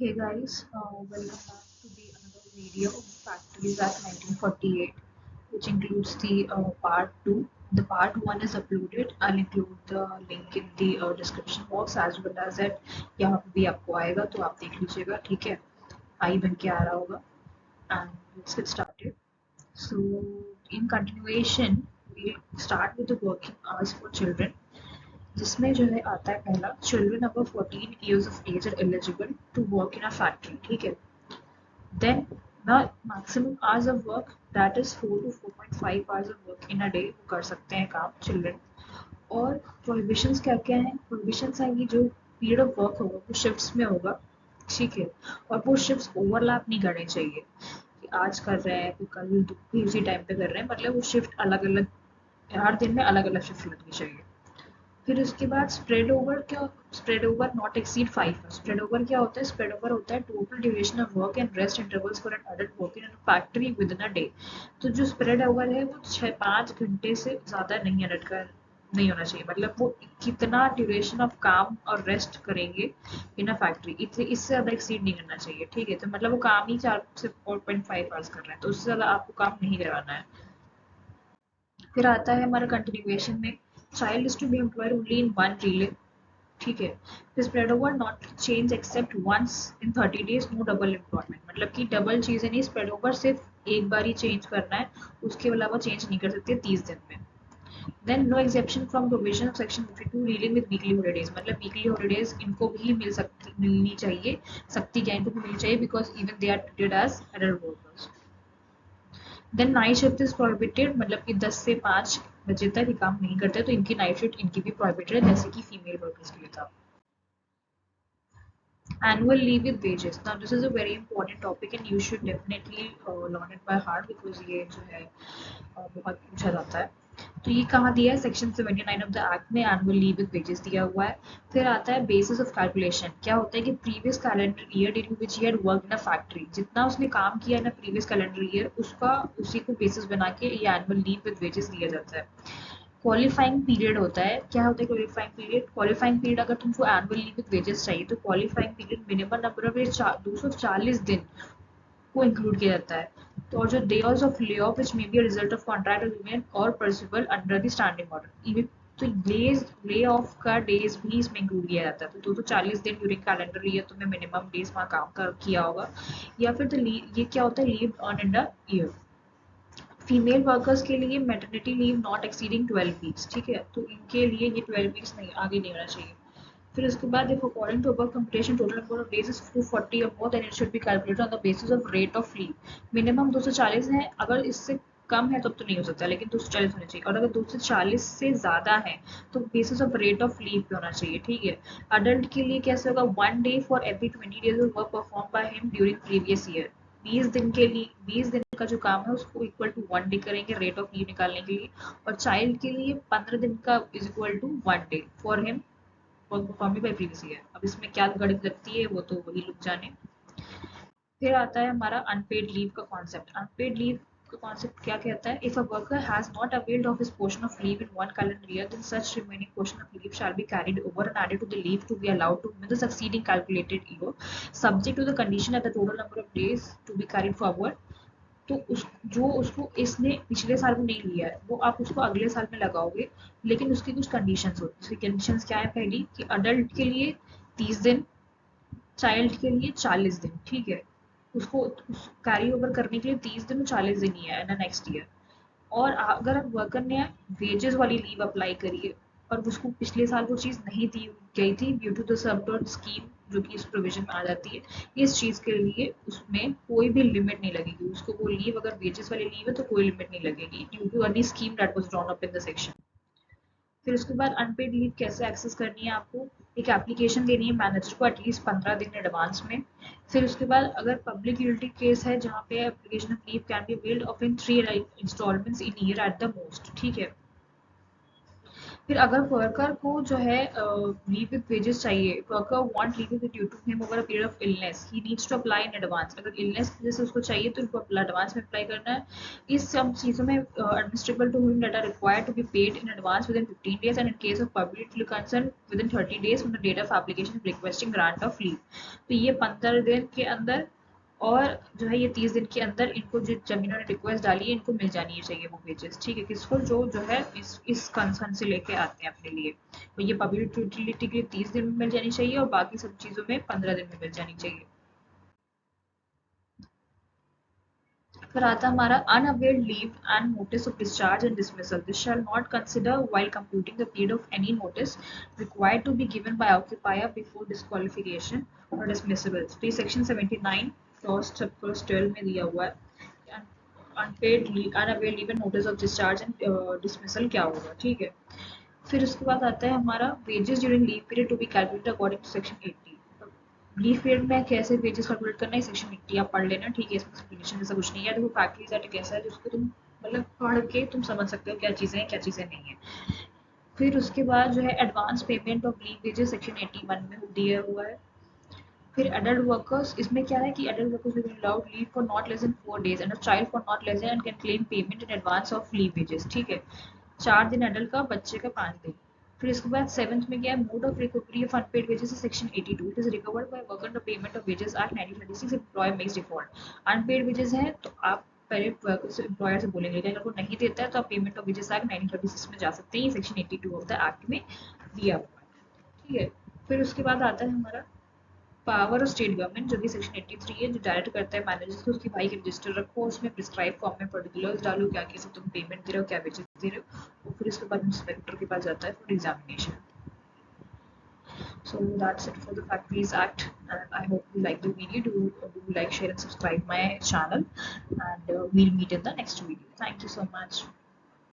Hey guys, welcome back to the another video of Factories Act 1948, which includes the part 2. The part 1 is uploaded. I'll include the link in the description box as well as it यहाँ पे भी आपको आएगा तो आप देख लीजिएगा, ठीक है? आई बन के आ रहा होगा. And let's get started. So in continuation, we'll start with the working hours for children. जिसमें जो है आता है पहला children above 14 years of age are eligible to work in a factory. ठीक है. Then the maximum hours of work that is 4 to 4.5 hours of work in a day वो कर सकते हैं काम चिल्ड्रन. और प्रोहिबिशंस क्या क्या हैं? प्रोहिबिशंस आएंगी जो पीरियड ऑफ वर्क होगा वो शिफ्ट्स में होगा, ठीक है. और वो शिफ्ट्स ओवरलैप नहीं करने चाहिए कि आज कर रहे हैं फिर कल भी उसी टाइम पे कर रहे हैं, मतलब वो शिफ्ट अलग अलग हर दिन में अलग अलग शिफ्ट लगनी चाहिए. फिर उसके बाद spread over not exceed 5. Spread over क्या होता है? स्प्रेड ओवर होता है total duration of work and rest intervals for an adult working in factory with in a day. तो जो स्प्रेड ओवर है वो 6-5 घंटे से ज़्यादा नहीं अडल्ट का नहीं होना चाहिए, मतलब वो कितना ड्यूरेशन ऑफ काम और रेस्ट करेंगे इन अ फैक्ट्री इससे ज़्यादा एक्सीड नहीं करना चाहिए, ठीक है. तो मतलब वो काम ही 4 से 4.5 आवर्स कर रहे हैं तो उससे ज़्यादा आपको काम नहीं करवाना है. फिर आता है हमारा कंटिन्यूएशन में child is to be employed only in one relay, ठीक है. फिर spread over not change except once in 30 days, no double employment, मतलब कि डबल चीज़ें नहीं, स्प्रेड ओवर सिर्फ एक बार ही चेंज करना है, उसके अलावा चेंज नहीं कर सकते 30 दिन में. Then no exception from provision of section 52 dealing with weekly holidays, मतलब वीकली हॉलीडेज इनको भी मिलनी चाहिए, सकती क्या इनको भी मिलनी चाहिए because even they are treated as adult workers. Then night shift is prohibited, मतलब कि 10 से 5 बजे तक ये काम नहीं करते तो इनकी नाइट शिफ्ट इनकी भी प्रोहिबिटेड है, जैसे कि फीमेल वर्कर्स के लिए था. Annual leave with wages. Now this is a very important topic and you should definitely learn it by heart because ये जो है बहुत पूछा जाता है. तो ये कहाँ दिया है? सेक्शन 79 ऑफ द एक्ट में एनुअल लीव विद वेजेस दिया हुआ है. फिर आता है बेसिस ऑफ कैलकुलेशन. क्या होता है कि previous calendar year during which he had work in a factory, जितना उसने काम किया है ना प्रीवियस कैलेंडर ईयर उसका उसी को बेसिस बना के ये एनुअल लीव विद वेजेस दिया जाता है. क्वालिफाइंग पीरियड होता है. क्या होता है क्वालिफाइंग पीरियड? क्वालिफाइंग पीरियड अगर तुमको एनुअल लीव विद वेजेस चाहिए तो qualifying period minimum number of 240 दिन को इंक्लूड किया जाता है. तो और जो days off lay off which may be result of contract agreement और permissible under the standing order, even though days lay off का डेज भी इसमें इंक्लूड किया जाता है. तो 240 दिन ड्यूरिंग कैलेंडर ईयर तुमने मिनिमम डेज वहाँ काम कर किया होगा. या फिर तो ये क्या होता है? Leave earn in the year. Female workers के लिए maternity leave not exceeding 12 weeks, ठीक है. तो इनके लिए ये 12 वीक्स नहीं आगे नहीं होना चाहिए. फिर उसके बाद if according to above computation total number of days is 240 और more than it should be calculated on the basis of rate of leave. Minimum 240 है, अगर इससे कम है तब तो नहीं हो सकता, लेकिन 240 होना चाहिए. और अगर 240 से ज़्यादा है तो basis of rate of leave पे होना चाहिए, ठीक है. अडल्ट के लिए कैसे होगा? 1 day for every 20 days of work perform by him during previous year. 20 दिन के लिए 20 दिन का जो काम है उसको इक्वल टू 1 day करेंगे रेट ऑफ लीव निकालने के लिए. और चाइल्ड के लिए 15 दिन का is equal to 1 day for him performing by previous year. अब इसमें क्या गणित लगती है वो तो वही लोग जाने. फिर आता है हमारा अनपेड लीव का कॉन्सेप्ट. अनपेड लीव का कॉन्सेप्ट क्या कहता है? If a worker has not availed of his portion of leave in one calendar year then such remaining portion of leave shall be carried over and added to the leave to be allowed to the succeeding calculated year subject to the condition that the total number of days to be carried forward. तो उसको इसने पिछले साल में नहीं लिया है वो आप उसको अगले साल में लगाओगे, लेकिन उसकी कुछ कंडीशंस होती है. उसकी कंडीशंस क्या है? पहली कि अडल्ट के लिए 30 दिन, चाइल्ड के लिए 40 दिन, ठीक है. उसको कैरी ओवर करने के लिए 30 दिन और 40 दिन ही है नेक्स्ट ईयर. और अगर आप वर्कर ने वेजेस वाली लीव अप्लाई करी है और उसको पिछले साल वो चीज़ नहीं दी गई थी ड्यू टू द सबडॉट स्कीम जो कि इस प्रोविजन में आ जाती है, इस चीज़ के लिए उसमें कोई भी लिमिट नहीं लगेगी. उसको वो लीव अगर वेजेस वाली लीव है तो कोई लिमिट नहीं लगेगी due to any scheme that was drawn up in the section. फिर उसके बाद अनपेड लीव कैसे एक्सेस करनी है? आपको एक एप्लीकेशन देनी है मैनेजर को एटलीस्ट 15 दिन एडवांस में. फिर उसके बाद अगर पब्लिक यूटिलिटी केस है जहाँ पे application of leave can be build of in 3 installments in year at the most, ठीक है. फिर अगर वर्कर को जो है लीव विद वेजेस चाहिए, worker want leave with due to him over a period of illness, he needs to apply in advance. अगर illness की वजह से उसको चाहिए तो उनको एडवांस में अप्लाई करना है। इस सब चीज़ों में administrable to him that are required to be paid in advance within 15 days and in case of public concern within 30 days from the date of application requesting grant of leave. तो ये 15 दिन के अंदर और जो है ये 30 दिन के अंदर इनको जो जब इन्होंने रिक्वेस्ट डाली है इनको मिल जानी चाहिए वो वेजेस, ठीक है। किसको, जो है इस कंसर्न से लेके आते हैं अपने लिए। तो ये पब्लिक यूटिलिटी के लिए 30 दिन में मिल जानी चाहिए और बाकी सब चीज़ों में 15 दिन में मिल जानी चाहिए। फिर आता है हमारा unawarded leave and notice of discharge and dismissal, this shall not consider while computing the period of any notice required to be given by occupier before disqualification और डिसमिसेबल। तो ये सेक्शन 79 फर्स्ट 12 में दिया हुआ है। Unpaid leave, unawarded leave and notice of discharge and dismissal क्या होगा, ठीक है। फिर उसके बाद आता है हमारा wages during leave period to be calculated according to section 80। Leave period में कैसे वेजेस कैलकुलेट करना है, सेक्शन 80 आप पढ़ लेना, ठीक है। इसमें एक्सप्लेनेशन जैसा कुछ नहीं है। देखो फैक्ट्रीज एक्ट कैसा है जिसको तुम मतलब पढ़ के तुम समझ सकते हो क्या चीज़ें हैं क्या चीज़ें नहीं है। फिर उसके बाद जो है advance payment of leave wages section 81 में दिया हुआ है। फिर एडल्ट वर्कर्स, इसमें क्या है कि adult workers will be allowed leave for not less than 4 days and a child for not less than and can claim payment in advance of leave wages, ठीक है। 4 दिन एडल्ट का, बच्चे का 5 दिन। फिर इसके बाद सेवंथ में क्या है, mode of recovery of unpaid wages section 82, it is recovered by worker the payment of wages act 1936 employer makes default. Unpaid wages है तो आप पहले एम्प्लॉयर से बोलेंगे, अगर वो नहीं देता है तो आप पेमेंट ऑफ वेजेस एक्ट 1936 में जा सकते हैं। ये सेक्शन 82 ऑफ द एक्ट में दिया हुआ है, ठीक है। फिर उसके बाद आता है हमारा पावर ऑफ स्टेट गवर्नमेंट, जो कि सेक्शन 83 है, जो डायरेक्ट करता है मैनेजर्स को उसकी भाई के रजिस्टर रखो, उसमें प्रिस्क्राइब फॉर्म में पर्टिकुलर्स डालो क्या कैसे तुम पेमेंट दे रहे हो क्या वेजेस दे रहे हो। और फिर उसके बाद इंस्पेक्टर के पास जाता है for examination. So that's it for the Factories Act, and I hope you like the video. Do like, share, and subscribe my channel, and we'll meet in the next video. Thank you so much.